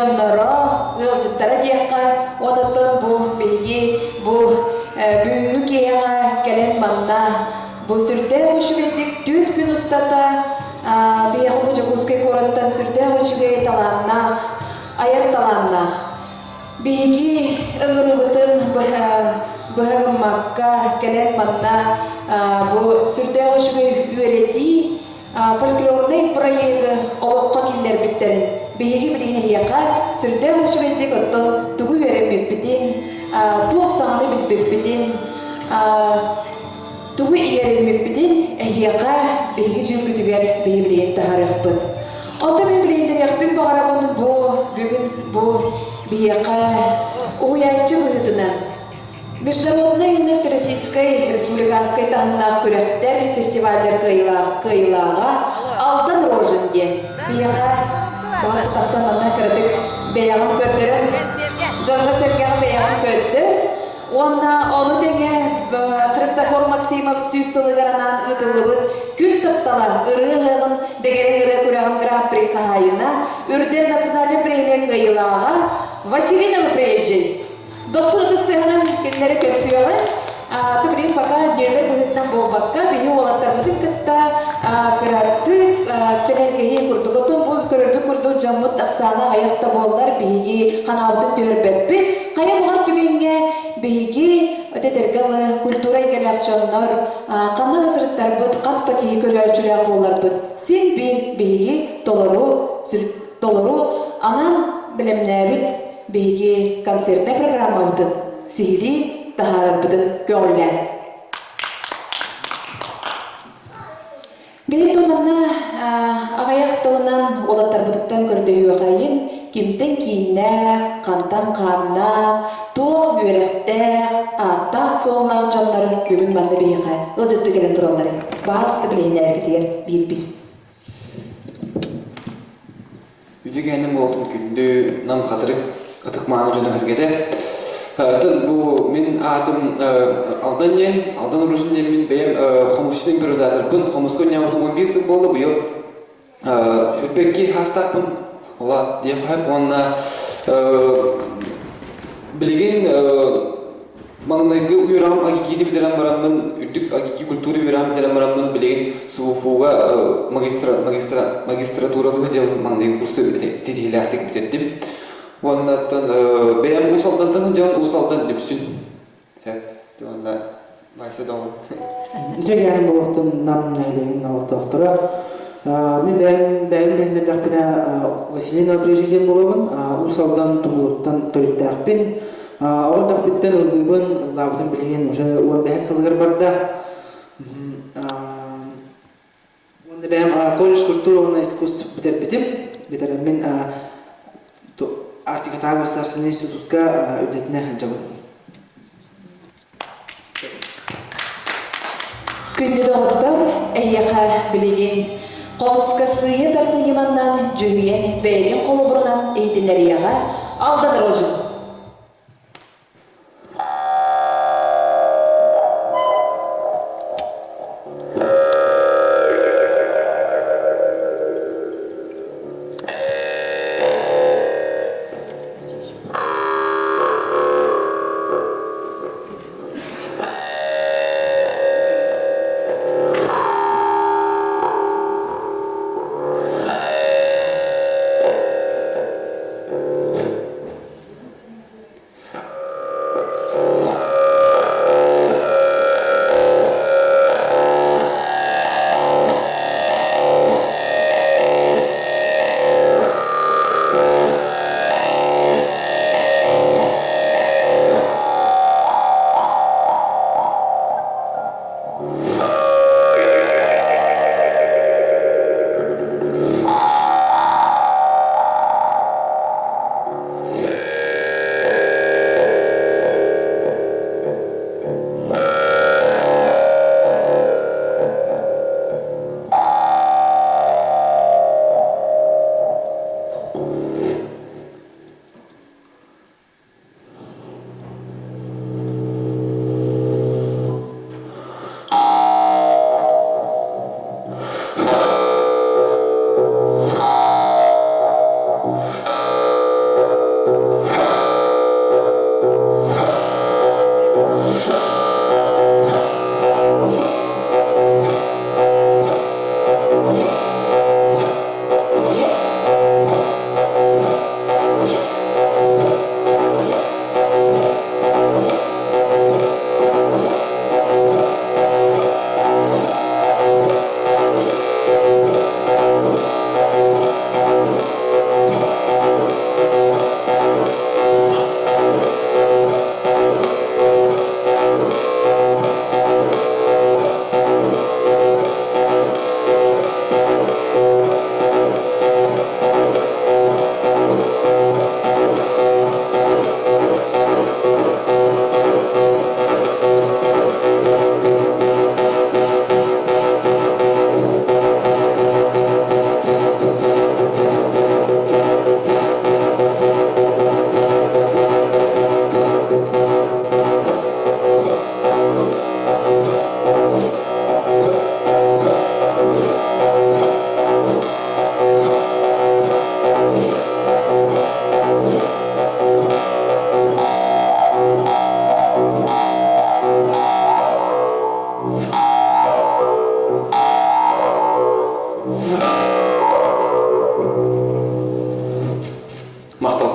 Жонноро ылжыттара диякка онотон бу биги бу бүүгү кияга келен манна бу сүрдэ ушугендик түт күн устата бияху бу жокускай кораттан сүрдэ ушугай таланнах аяр таланнах биги ылырыбытын быһагыммакка келен манна бу сүрдэ ушугай үөрети фольклорный проекты олоққа киндер биттерин биһиги билигине хияка сүрдэ ушугендик оттон тугу үөреммиппитин туохсааны билбиппитин тугу иереммиппитин эхияка биһиги жүгүтүгер биһи билигин тахарыхпыт онто мен билигиндерияхпин багарабын бүгүн бу бияка улууячы быһытынан Международной и Всероссийской республиканской таннах күрәхтер фестивальдер кыйлаага алдан роженде бияга басы тастамана кырдык беягын көттөрөн жанга сергега беягын көттү оны теге Христофор Максимов сүйсылыгаранан ытылыбыт күн топтала ырыагын дегерен ыры күрәгын гран-при хайына үрден национальный премия кыйлаага Василинова приезжай Достур тыстыгынан кенлері көсүйөҕө туприн пока нөмер быһыттан болбакка биһи уолаттарбытын кытта кыратты селергеһи курдугутун бу көрөрбү курду жаммут аксаана аякта болдар биһиги ханаабытын көрбөппү кая бугар түгүнгө биһиги өтетергалы культура игелэхчоннор канна насырыттарбыт каста киһи көрөөчүлээх буоларбыт син бир биһиги толору анан билемнээбит биһиги концертный программабытын сихили тахарабытын көңүллэн. Били тонанна агаяк тылынан олаттарбытыктан көрдөйү агайын кимтен кийиннээх, кантан кааннаах, туох үөрехтээх, ааттаах соолнаах дьоннор бүгүн манна биһиха ылжытты келен тураллары. Баатысты билейнээрги тигер бир-бир. Үдүгеним болтун күндү нам хатырык атык мааны жана хергеде. Бу мен атым алдан урушунде мен бем Хомустун бирозатырбын. Хомуска нямутум 11 жыл болду быйыл. Үтбекки хастапын. Ола дефайп онна билген маңнайгы уйрам агики билерен барамын, үдүк агики культура уйрам билерен барамын билген суфуга магистратуралык жыл маңнайгы курсы сетилертик битеттим. Оннаттан бәйәм усалдан жан усалдан депсүн. Онда байсы дауын. Жегенім болуқтың нам нэьилиэгэ науқтақтыра. Мен бәйім бәйіндерлерпіне Василина президент болуғын, усалдан тұғылықтан төліттәқпен. Оғырдақ біттен ұлғыбын, лабытын білген уже бәйі сылғыр барда. Онда бәйім колледж культура оны искусств бітер бітім. Бітер мен Артикатар государственный институтка үдетіне жабын. Күнді доғыттар әйеқа білеген Хомуска сыйы тартыныманнан жүйен бәйген қолы бұрынан эйтінәрияға алдан рожын. Maqtal.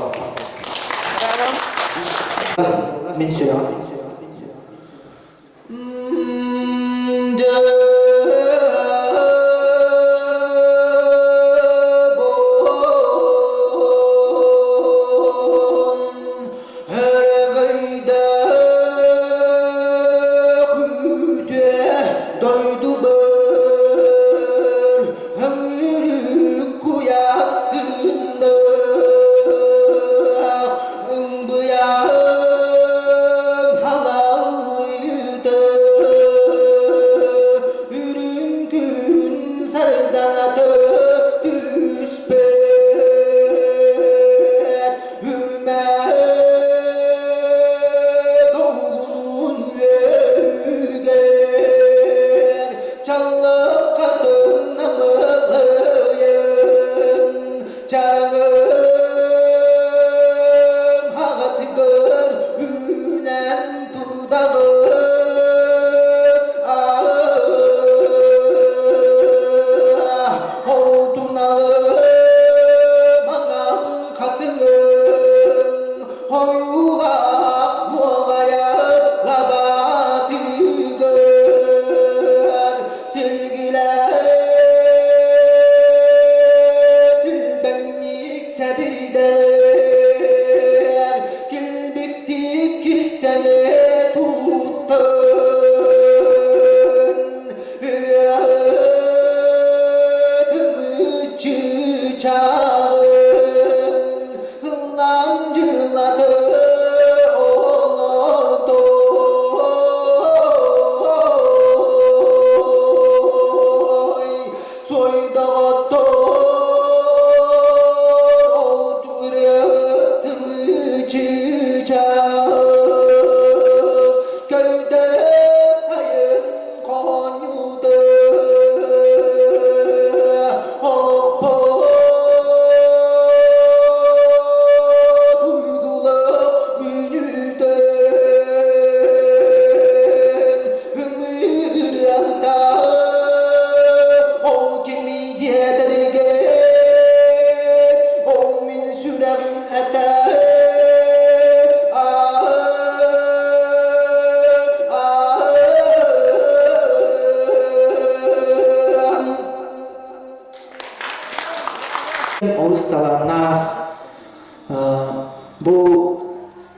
Men söylüyorum. Oğuztalanlar bu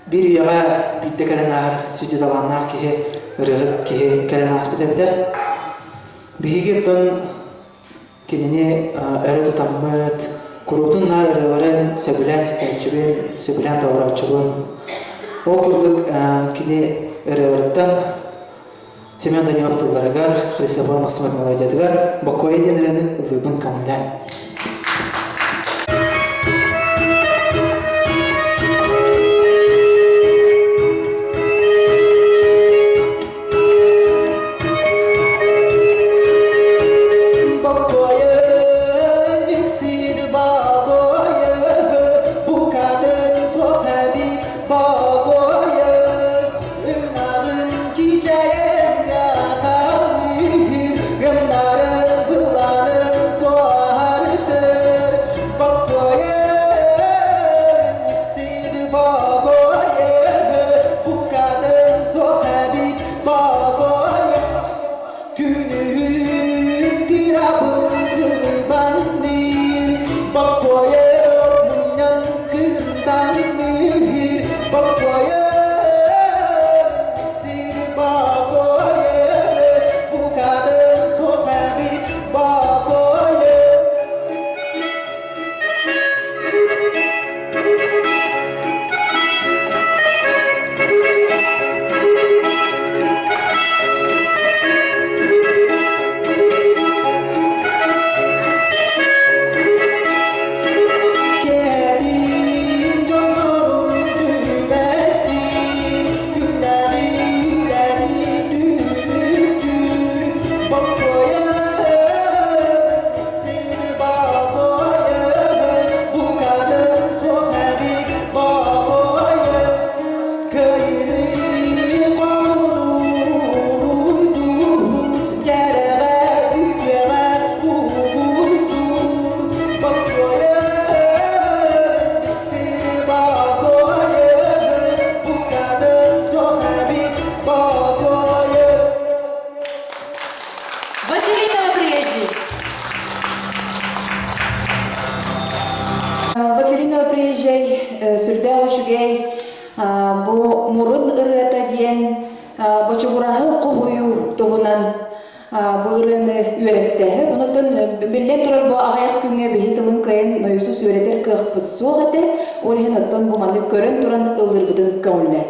bir yağa bitti kalanlar sütüdalanlar ki ırıa ki kalan aspete bide bihigitten kendini öyle tutamıt kurudunlar ırıaların söbülen istençibin söbülen davranışçılığın o kurduk kini ırıalardan Семен Данилов Туларагар, Христофор Масмар Малайдядгар, Бакоя Денреnin ılığın kamında. сүрдэ ошугей бу мурун ырыата диен бочугурахы кугую тугунан бу ырыаны үөреттеһи. Онотон биллен турар бу агаяк күнгө бихи тылын кыйын ноюсус үөретер кыахпыс суогате, олихин оттон бу манны көрөн туран ылдырбытын көңүлле.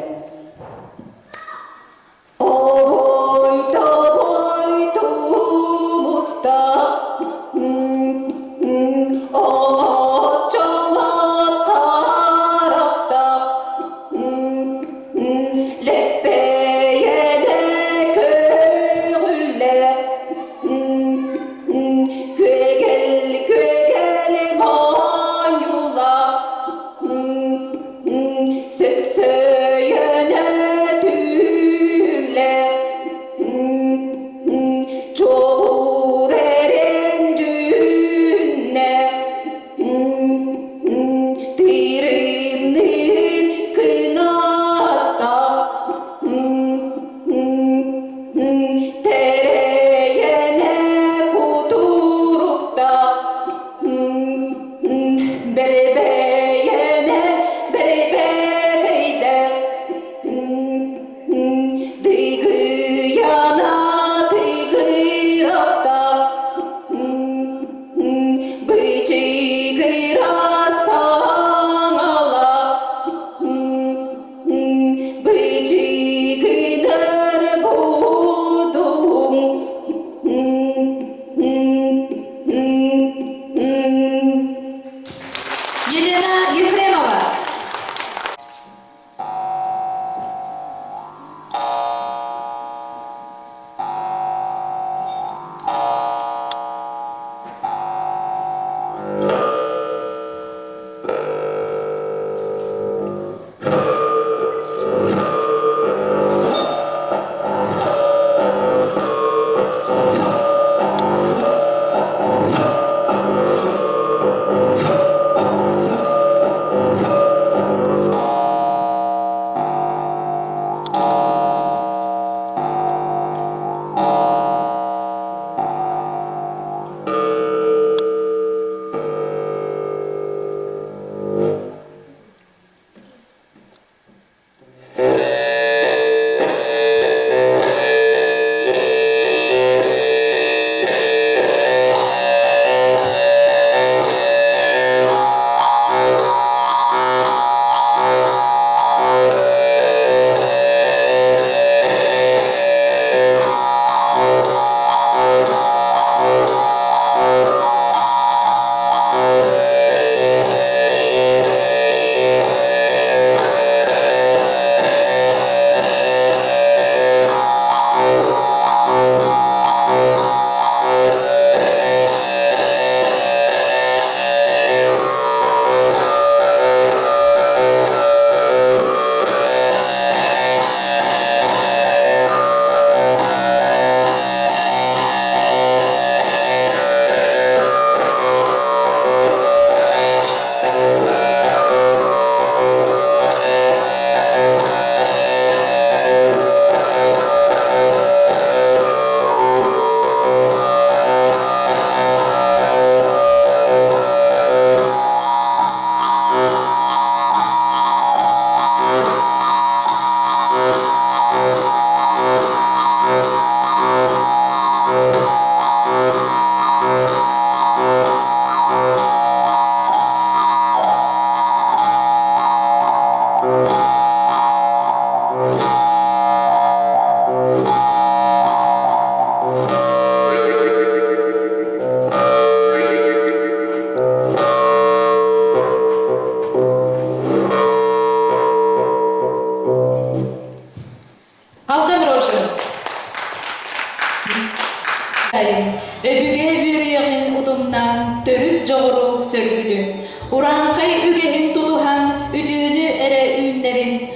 Öbüge bürüyeğin udumdan törüt çoğuru sörgüdü. Urankay ügehin tuluhan üdüğünü ere ünlerin.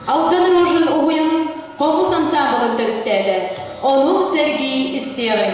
Altan rojun uhuyun Хомус ансамблы törüttedi. Onu sergi isteyerim.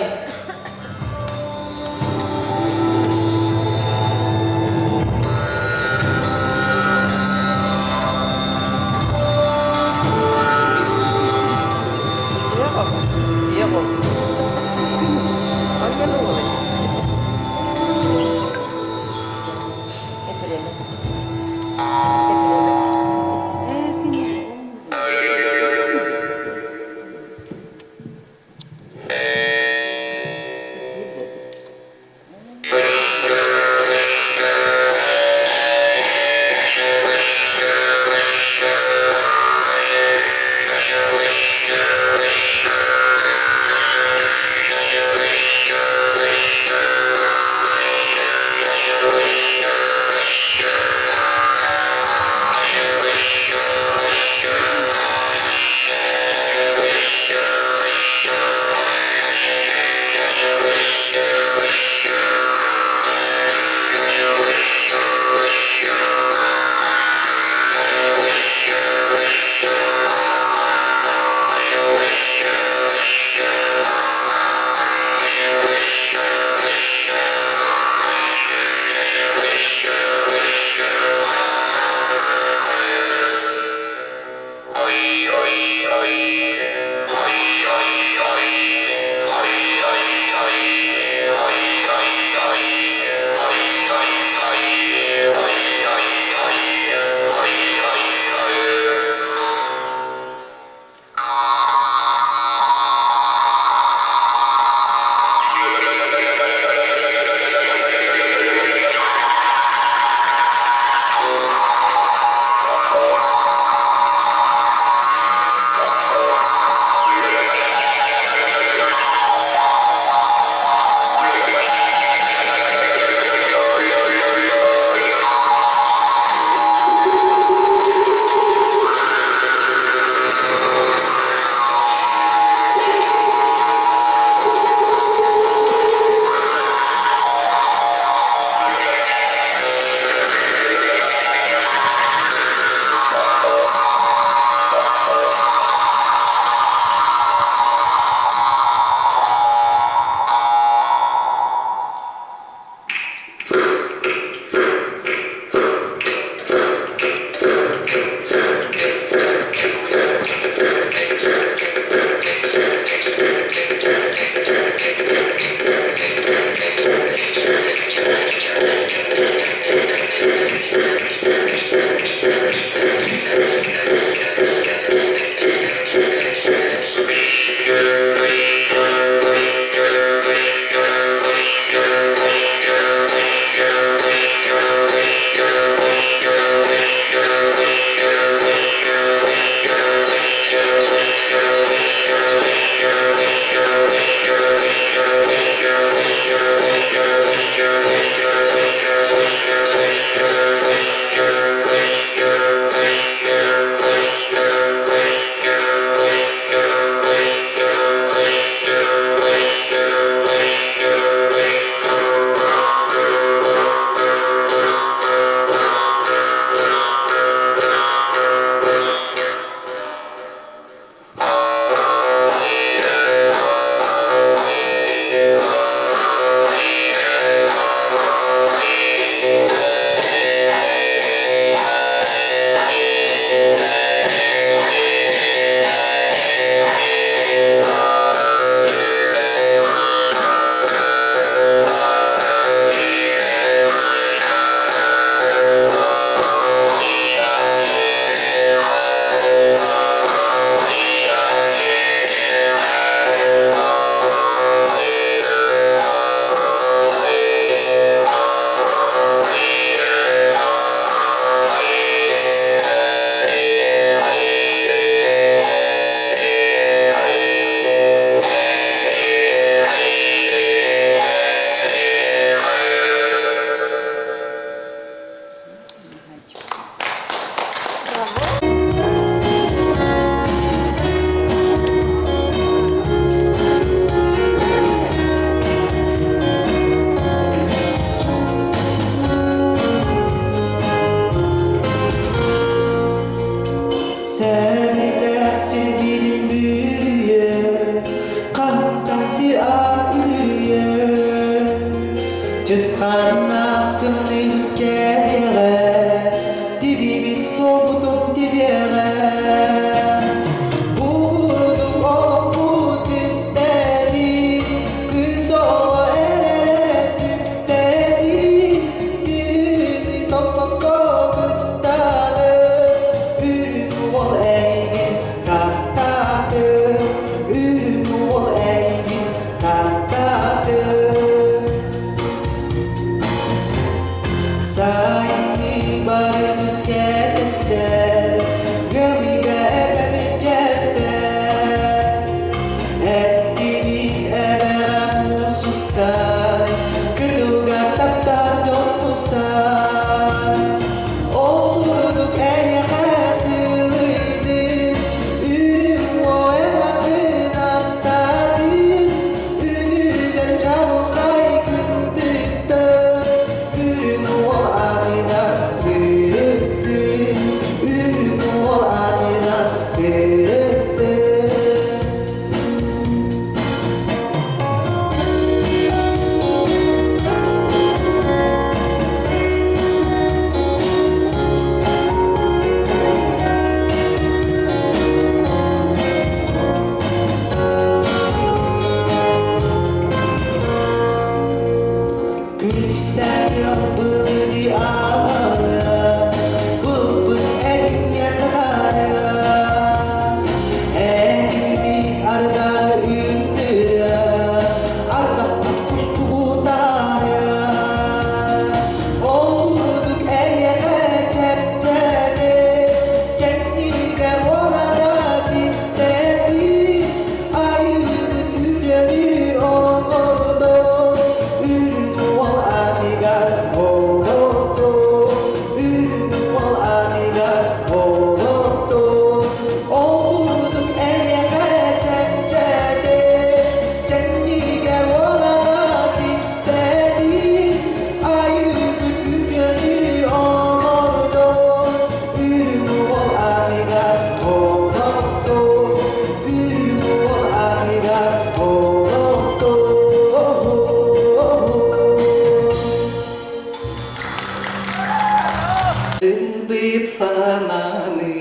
Быт сананы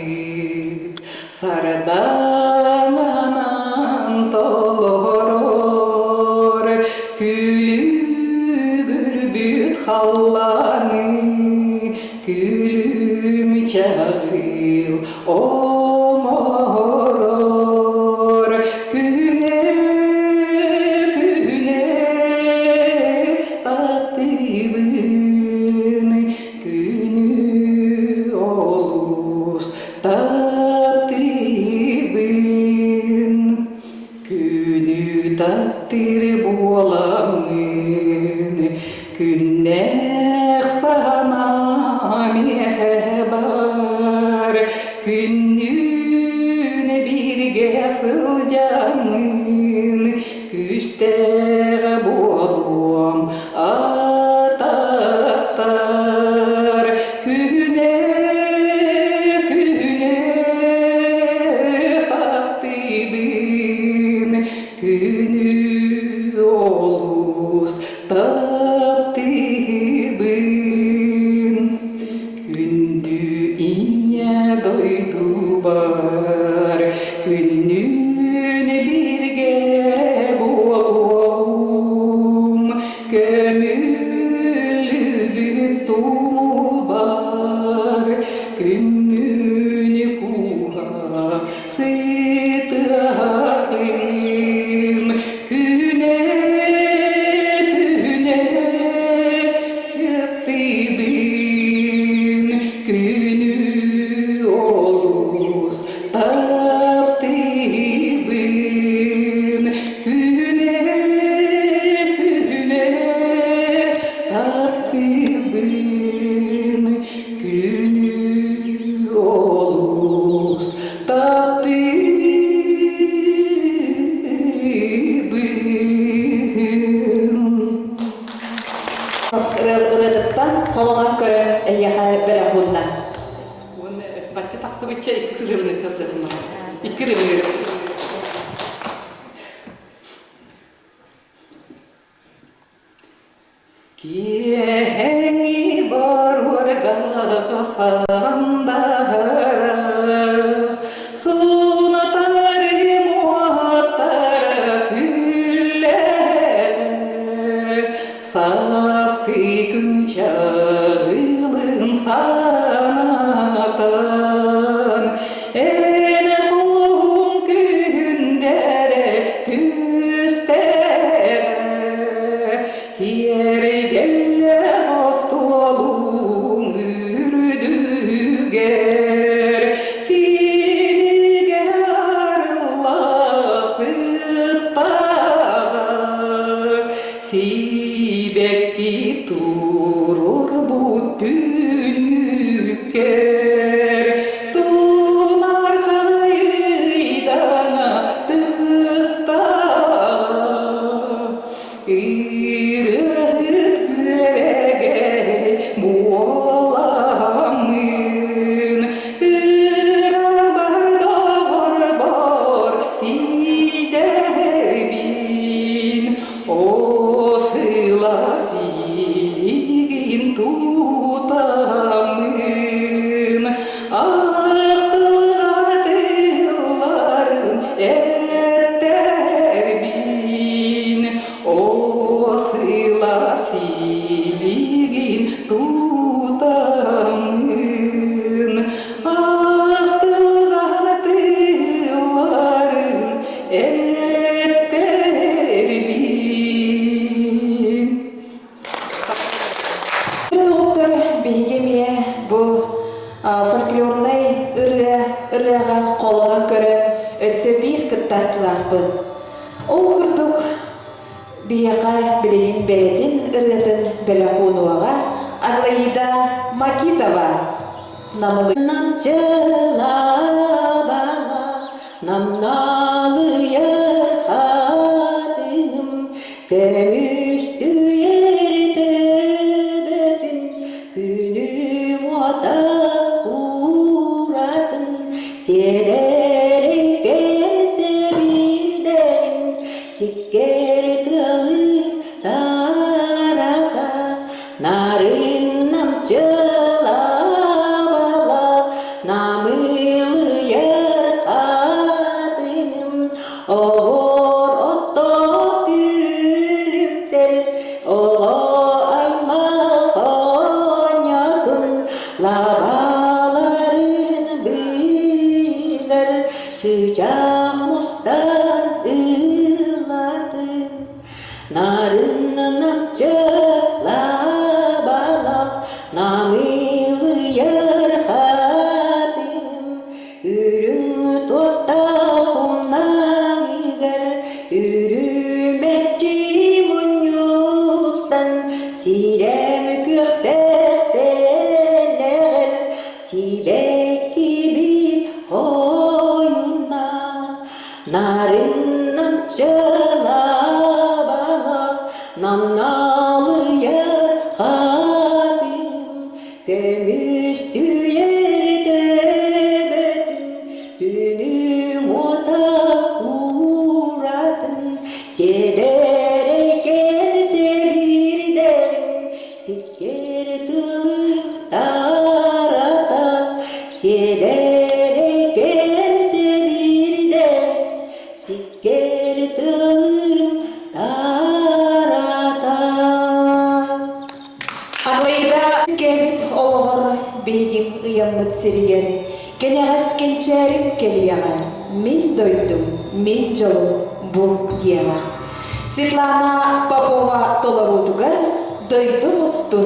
сардананан толорор күлүгүр бүт халланы күлүм чагыл оңорор күне күне таттыбын күнү олус таттыбын күнү таттыр боламын күннех сана мехбар күнүне бирге сылжамын күстеге болом атастар күне күне таптыбын күнү олус таптыбын күндү ие дойду бар күнүне бирге болом көмүлүбүт тумул бар күнүне куга сыйтахым күне күне көптыбын күнү олус таптыбын күне күне таптыбын күнү олус таптыбын. Ырыдыттан қолынан көрі әйеға бірі бұнна. Оны бәтте тақсы бәтче екі сылырын өсірдірім. Екі рывыр. Киэни барурга сандара сунатары муаттары күлләре састы күн чағылын санатан эне хоғым күндері түстері Киергелле остолуң үрдүгер тиге арыласыттага сибекки турур бут түнүккер тунар хайдана тыктага Ирет күреге боламын ырыа бар бар тидербин осыла силигин тутамын ақтылған тылларын эртербин осыла силигин тутамын ақтылған тылларын эртербин. Доктор бейгемие бұл фольклорный ырыаға қолынан көрі өссі бір кыттарчылақпын. Ол күрдік бияқа білеген бәйетін ырыатын бәләхунуаға Аглаида Макитова намылы. Намчылабана, намналыя хатым, көмүштү эртебетин, күнүм ата уратын, селерейкен себирден, сиккер тылым тарата, нарын намчылабана. labaların büyüler çiçek mustan ıladın narın namçı labalar namılı yar hadim ürün dostağımdan gider ürümekçi munyuzdan sirem köfteler sibek gibi oyuna narından çalabalar nannalı yar hadim kömüştü yerde betin günüm oda uğradın sedereyken sevirden siker tılım tarata sedereyken sevirden siker tılım tarata. Аңлайда кебит олор бейгин ыяммыт сириген. Кенегас кенчәрим келияга. Мин дойдум, мин жолум бу дияга. Светлана Попова толорутугар дойдум усту.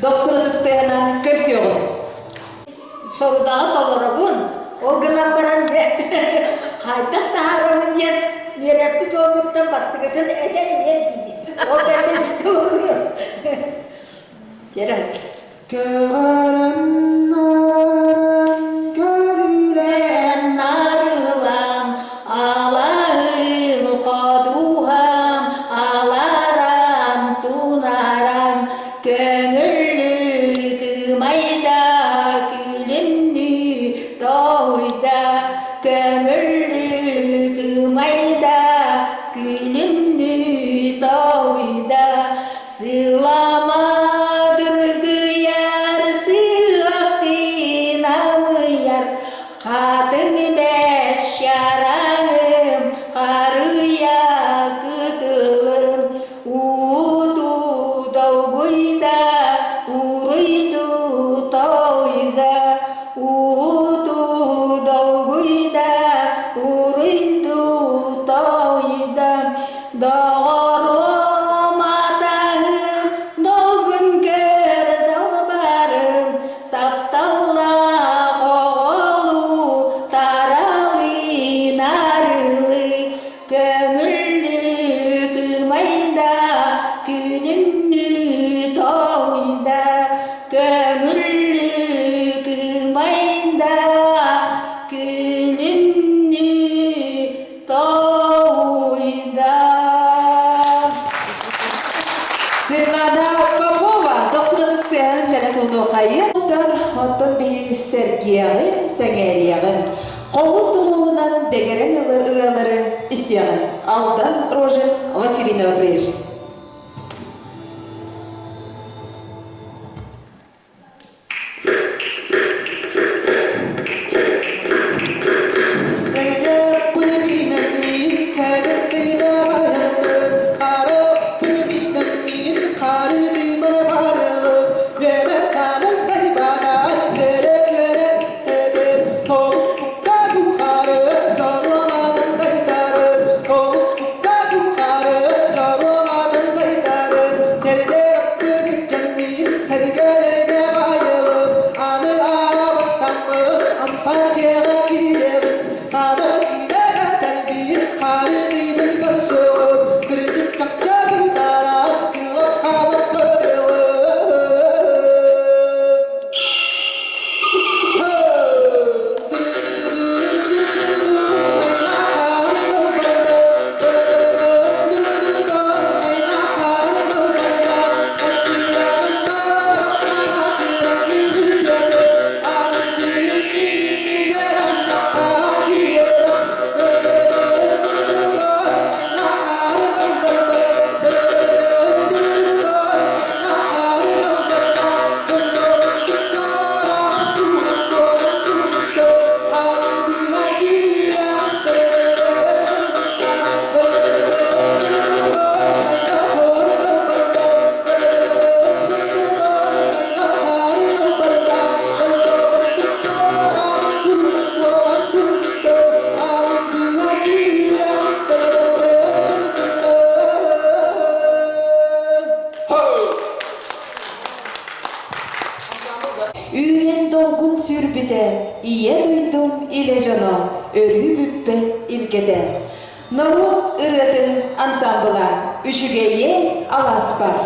Доксырытыстыгана көрсөгөн. Sorudağı dolarabın, o gına barınca kaydak taharamın diyen yerekli doğruluktan bastıkıtın eden yer gibi. O bende bir doğruyor. Cerek. Görülen narılan Allah'ın kaduham alaram tunaram gönüllü kımayda gülümlü doğuyda gönüllü kımayda gülümlü doğuyda sılamadır gıyar sıratı namıyar kadın beş şarağım karıya kıtılım uğdu dolguyda uğruydu toyda uğdu dolguyda uğruydu toyda doğru matahım dolgun kör dolbarım taptalla oğlu taralı narılı gönüllü kımayda günümlü toyda gönüllü kımayda günümlü toyda. Светлана Попова доксырытыстыгана телефону кайын. Оттон бии сергиягын, сеңериягын. Хомус тулуунан дегерен ыралары истиягын. Алдан Рожен Василина Брежи. Yukarı, Үйен долгун сүрбіде, ие дуйдум иле жоно, өрі бүппе илгеде. Народ ырытын ансамбыла, үшігейе аласпар.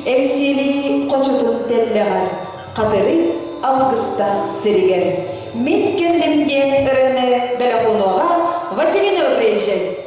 Ensili koçutun telleğar, Хатырык algısta siriger. Min kellimgen ырыны белахуноға Василина приезжай.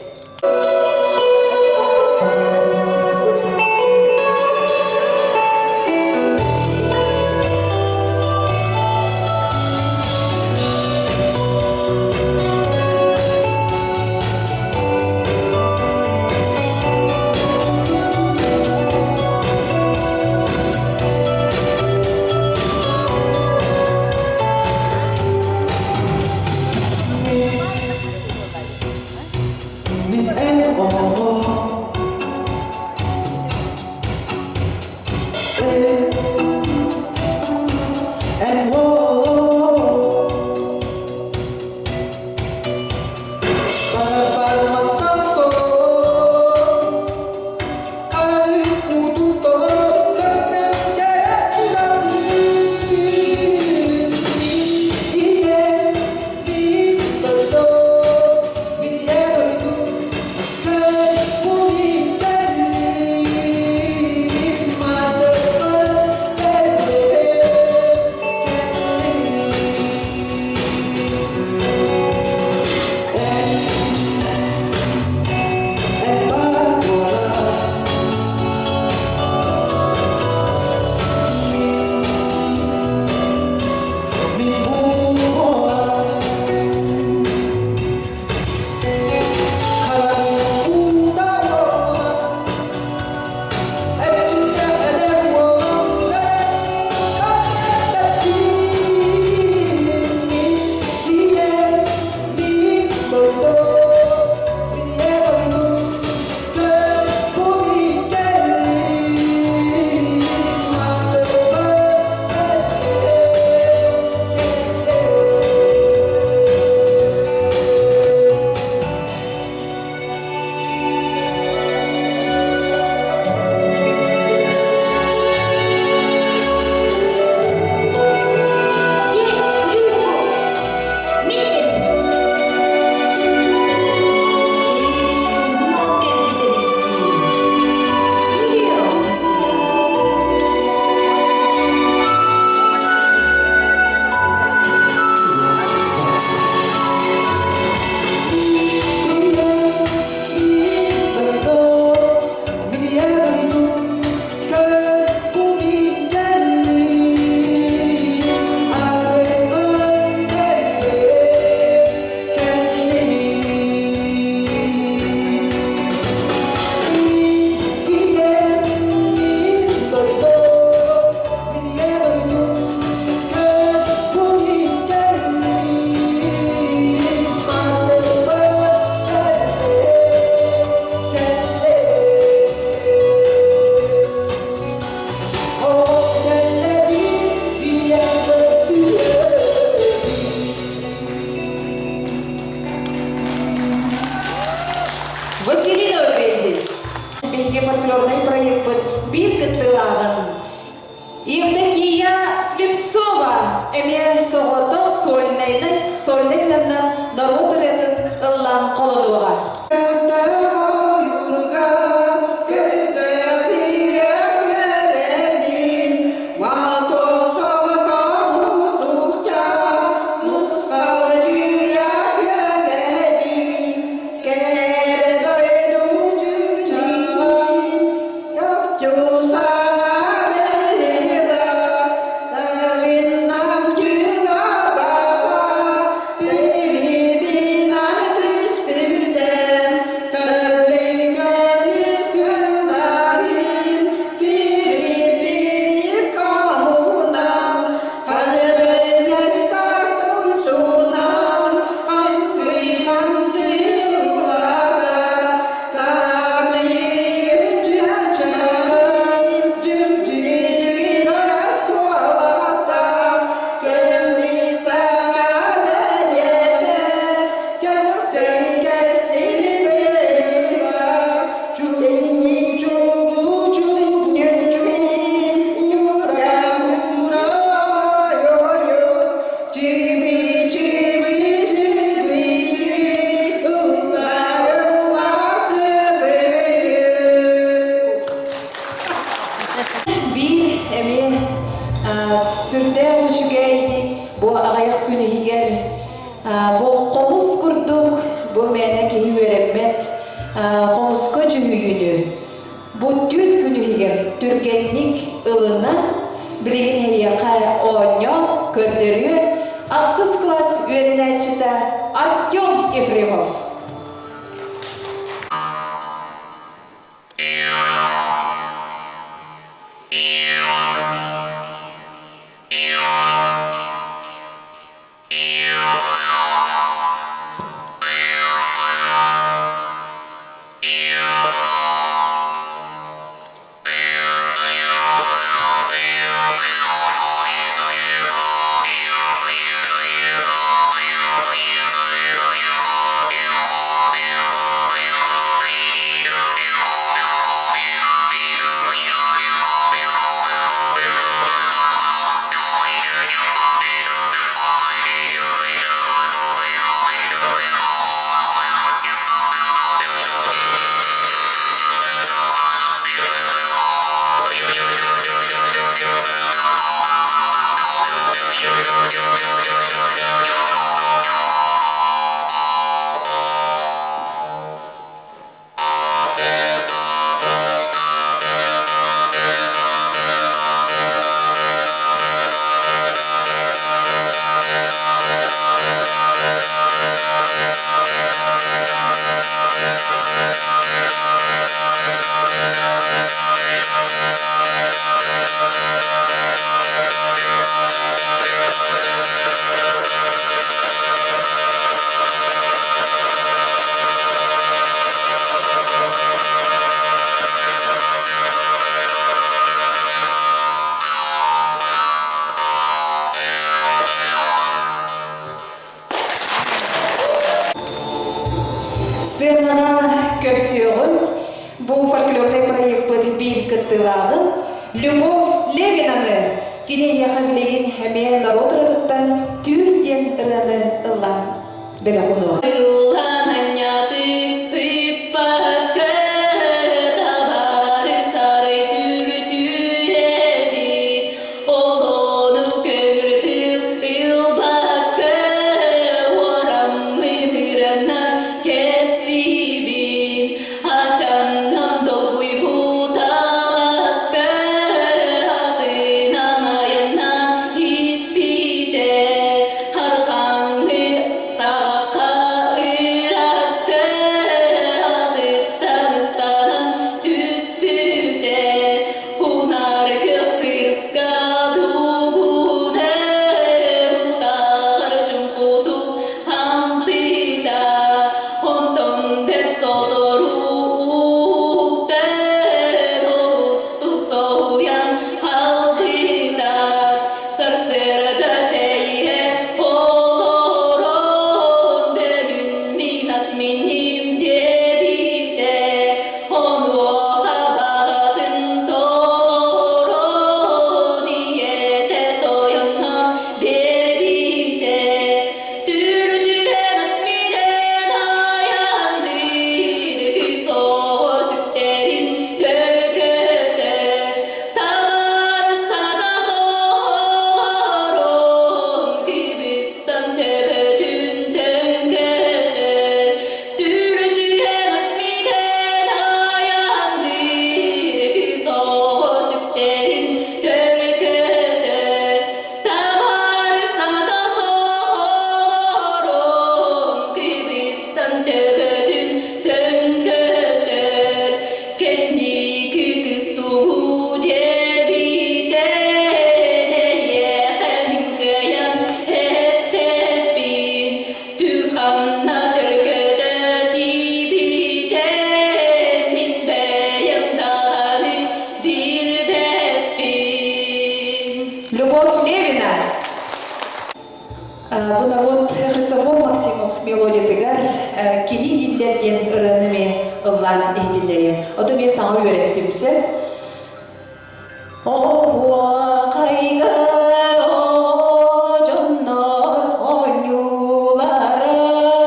биһиги фольклорный проектпыт бир кыттылаагын. Евдокия Слепцова эме соғотық сольнайнан народ ыретін ыллан қолынуға. Хомус курдук, бу мене кеһи вереммет, хомуска жүйүнү. Бу түт күнүгер түргенник ылынан билген хейяка оньо көрдөрү аксыз класс үйренечита Артем Ефремов. Бу фольклорный проект бит бир кыттылагын Любовь Левинаны кине якаблеген хәме народ радыттан түрден ыраны ыллан беле кулу. Har kange saka Бу народ Христофор Максимов мелодиятыгар кини диллерден ырыныме ыллан эйтинлери. Ото мен саңа öğrettimse. Улууа кайга жоннор оюлары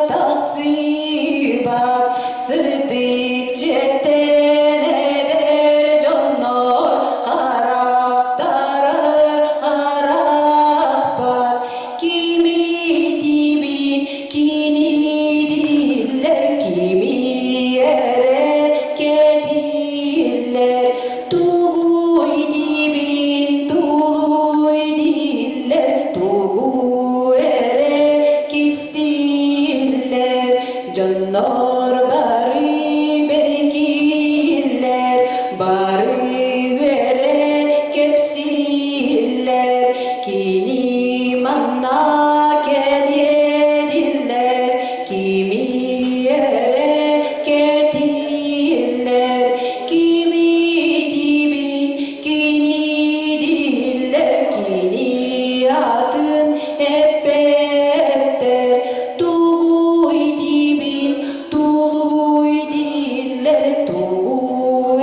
тасыбат сырдык жеттен эдер жоннор карактары аракпат кими дибин кини диллер кими эрекетиллер тугуй дибин тулуй диллер тугу эрекистиллер жоннор бары беркиллер бары эрекепсиллер кини манна келедиллер кими эрекетиллер кими дибин кини диллер кини атын эппеттер тугуй дибин тулуй диллер тугу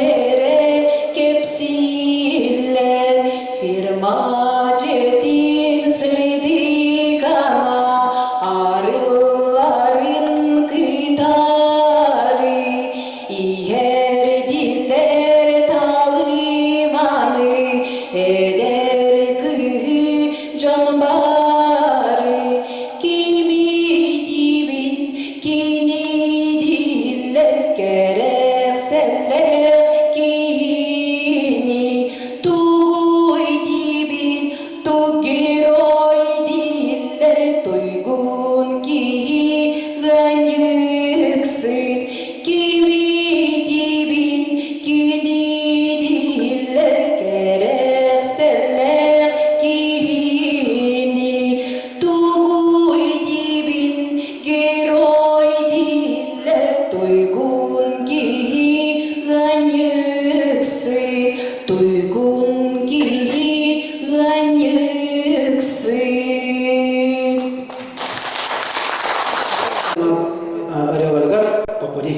эрекепсиллер фирма жетин сырдыкана арыларын кытары иер диллер талыманы эдер кыгы жон бары кими дибин кини диллер керекселер кини тугуй дибин тугерой диллер туйгун кии ганьыксын кими дибин кини диллер керекселер кини тугуй дибин герой диллер туйгун кии ганьыксын туйгун кии ганьыксын. ырыа попури.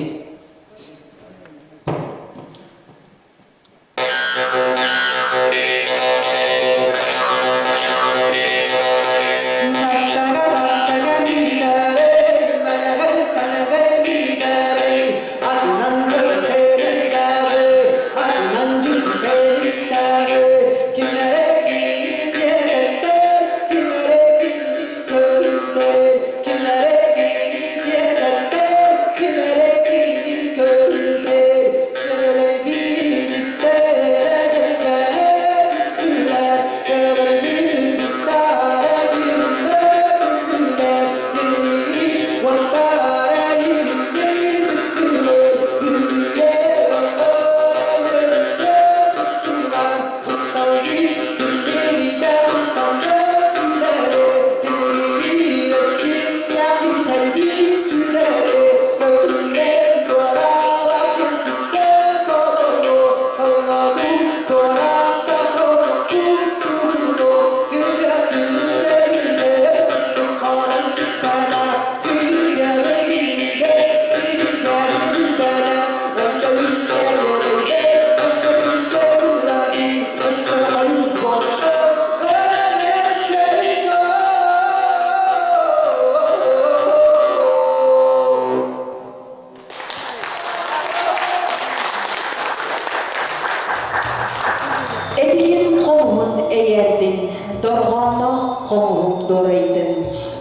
Эдигин қомын эйердин, дорғаны қомын дорайдын,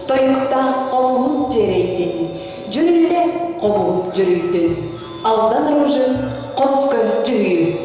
тойықта қомын жерейдин, жүрілі қомын жүрейдин, алдан ружын қомысқы жүрейін.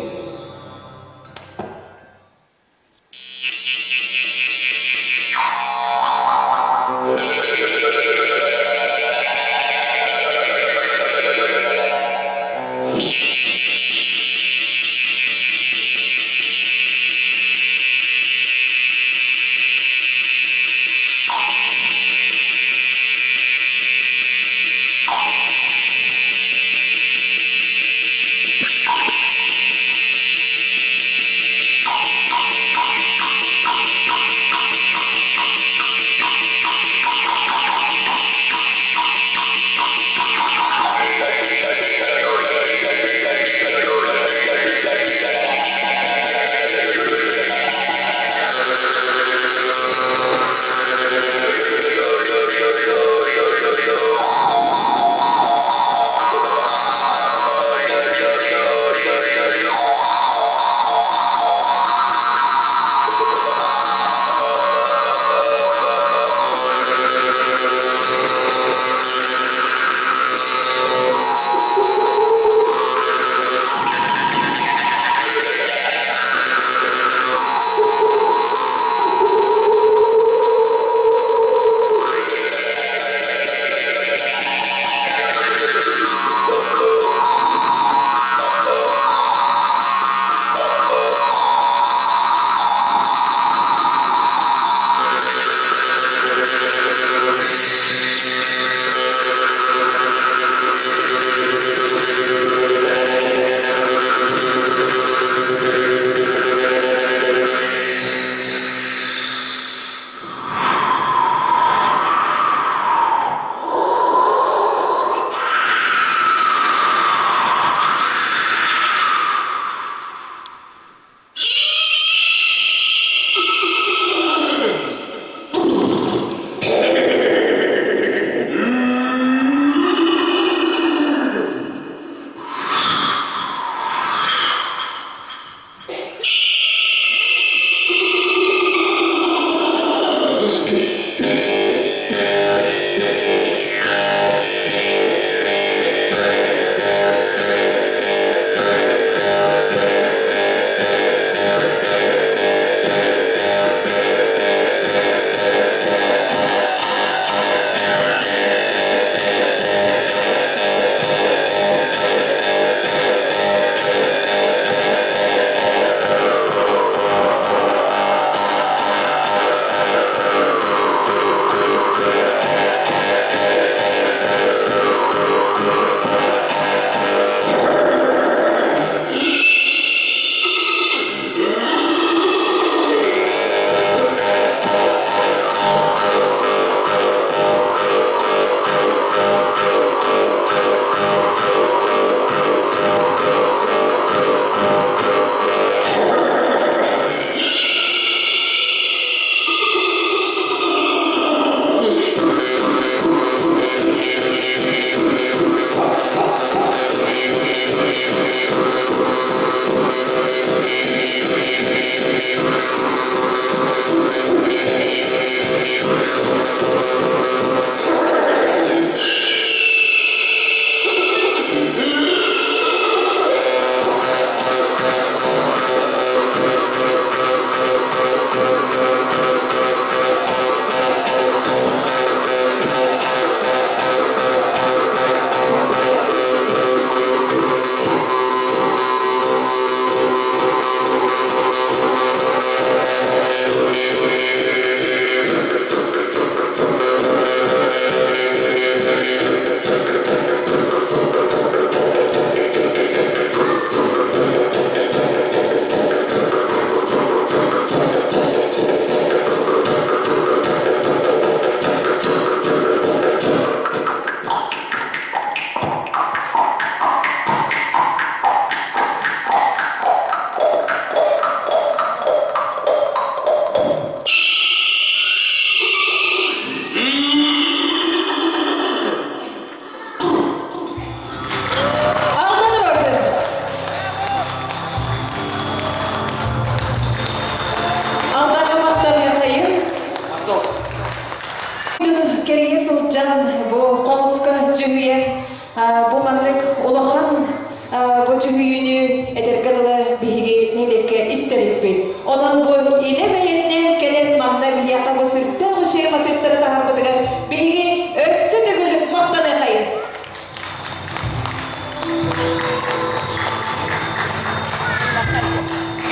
bu cühüyünü ederkanılı bihi neyleke isterikpin. Onun bu ile beyinden gelen manda bihi yakabı sürtte o şey matıptara da harbadıgan bihi össü tügülüp maqtanı kayın.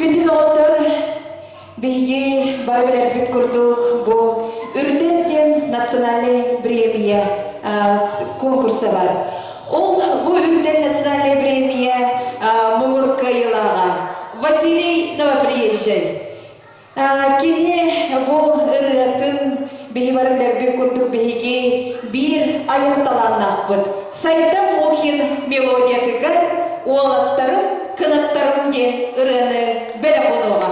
Күндү оттор биги бара билербит курдук бу үрдеттен национальный премия конкурсы бар. Ол бу үрден национальный премия Мурка Илага Василий новоприезжий. Кини бу ырыатын биги бара билербит курдук биги бир айырталаннакпыт. Сайдан Мохин мелодиятыгар уолаттарым кынаттарым де ырыаны бәлі қонуға.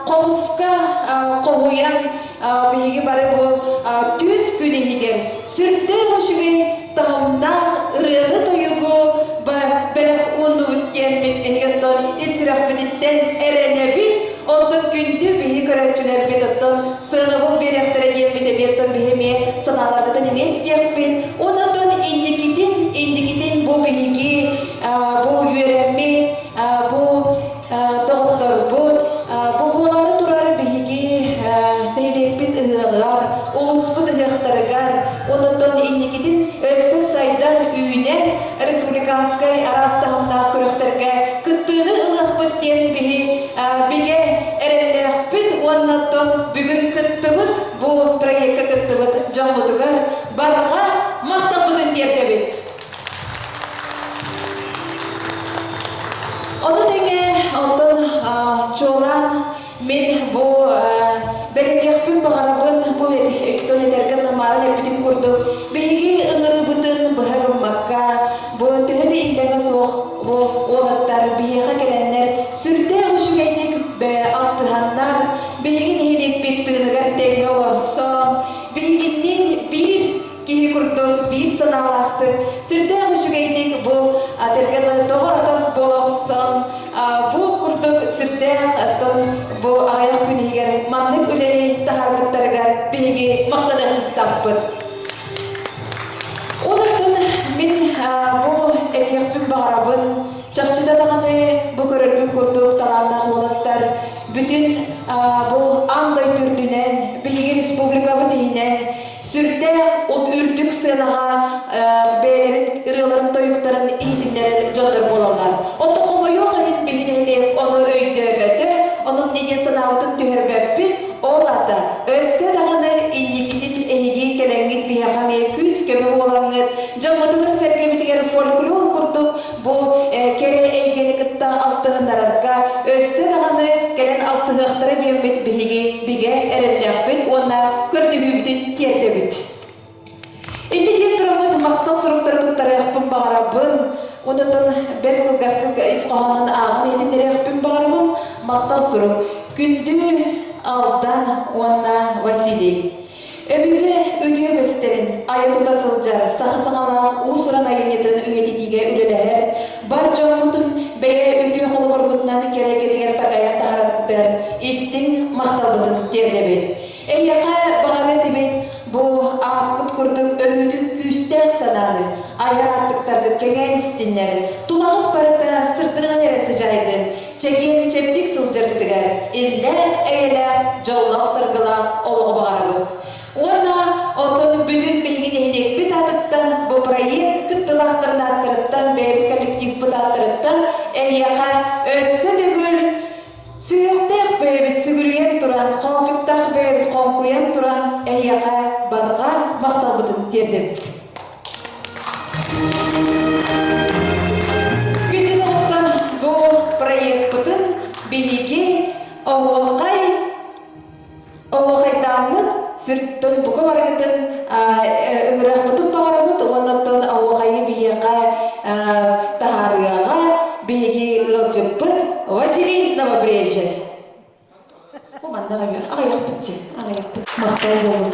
Хомуска ковуян биги бары бу түт күнегер сүрдө ошуге тамда ырыаны тоюгу белек уну үткенмит эгеттон исрак бититтен эренебит онтон күндү биги көрөчүлөр бит оттон сыныбын беректере еммите беттон бихиме саналаргытын эмес диякпин онотон индикитин бу биги бу үйренмит бу тоғыттар бут бубулары турар биги нэьилиэбит ыһыгар улуспут ыһыктарыгар онотон индикитин өссө сайдан үйнен республиканскай арастахымнаах көрөктөргө кыттыыны ылахпыт диэн биге эреллээхпит онотон бүгүн кыттыбыт бу проектка кыттыбыт жамутугар барга макталбытын диэрдебит. Onu tenge ondan çoğulan men bu belediyekpin bağırabın bu ekton ederken namaran epidim kurdu. Begi ıngırı bıtın bıhagım makka bu tühedi indege soğuk bu oğlatlar biyeka gelenler sürde hoşu geydik altıhanlar begi nehilik bittiğinigar tenge olsun beginin bir kihi kurdu bir sanalaktı sürde hoşu geydik bu aterken doğu atas boloksun bu kurduk sürde atton bu ayak günüger маннык үлели тахарбыттарга биһиги мактанаттыстаппыт. Онуттан мен бу этиэхпин багарабын чакчыда даганы бу көрөргүн курдук талаанах болаттар бүтүн бу андай түрдүнен биһиги республикабы тиһинен сүрдэх он үрдүк сыынага бээлерин ырыаларын тоюктарын иитиннер жолдор болалар. Онто комойук айын бигинелеп ону өйдөгөтө, онун неден санаабытын түһөрбөппит, ол ата өссө даганы инникитин эйги келеңгит бияхаме күз көмө болаңыт, жамматыгыр серкебитигер фольклор курдук, бу кере эйгени кытта алтыгындарарга өссө даганы келен алтыгыктары кембит биһиги биге эреллеппит, онна көрдүгүбүтүн киердебит. Инди кеп турамыт мактал суруктары туттарыахпын багарабын, онутун бет кылгастык исқоһонун аагын единнерехпин багарабын, мактал сурук күндү алдан онна Василий. Өбүгө өтүө көстерин, айы тута сылжар, саха-саңала уусуран айынетін үететиге үлелер, бар жоңмутун бәйе өтүө қолы борбутунан керекетигер такаян тахараттыр, истин макталбытын тердебет. Эйяқа бағары дебет, бұл ағыт күрдік өмүдүн күйістәк сананы, айар аттықтарды кеген істинлер, тулағыт барыта сыртығынан әресі жайдын, чекен чептік сылжыргытыгар, иллер, әйелер, жоллақ сыргылақ олығы бағарабыт. Ona otun bütün bilgilerini bir atıttan bu proyekt kıttılaqtırın attırıttan bir kolektif bu attırıttan eyyaka össü dögül suyuqtaq bebit sügürüyen turan, qalcıqtaq bebit qonkuyen turan eyyaka barga maqtalbıtın terdim. Gündün oqtan bu proyekt bıtın bilgi oğuqaytamıt sürttün buku bargıtın ıngıraq bıtın bağırabıt ondan oğuqayı bihiqa taharıağa bihi ılcıppıt Василий Новоприезжий. O banda ağayak bıtçı, ağayak bıtçı. Maqtal bolun.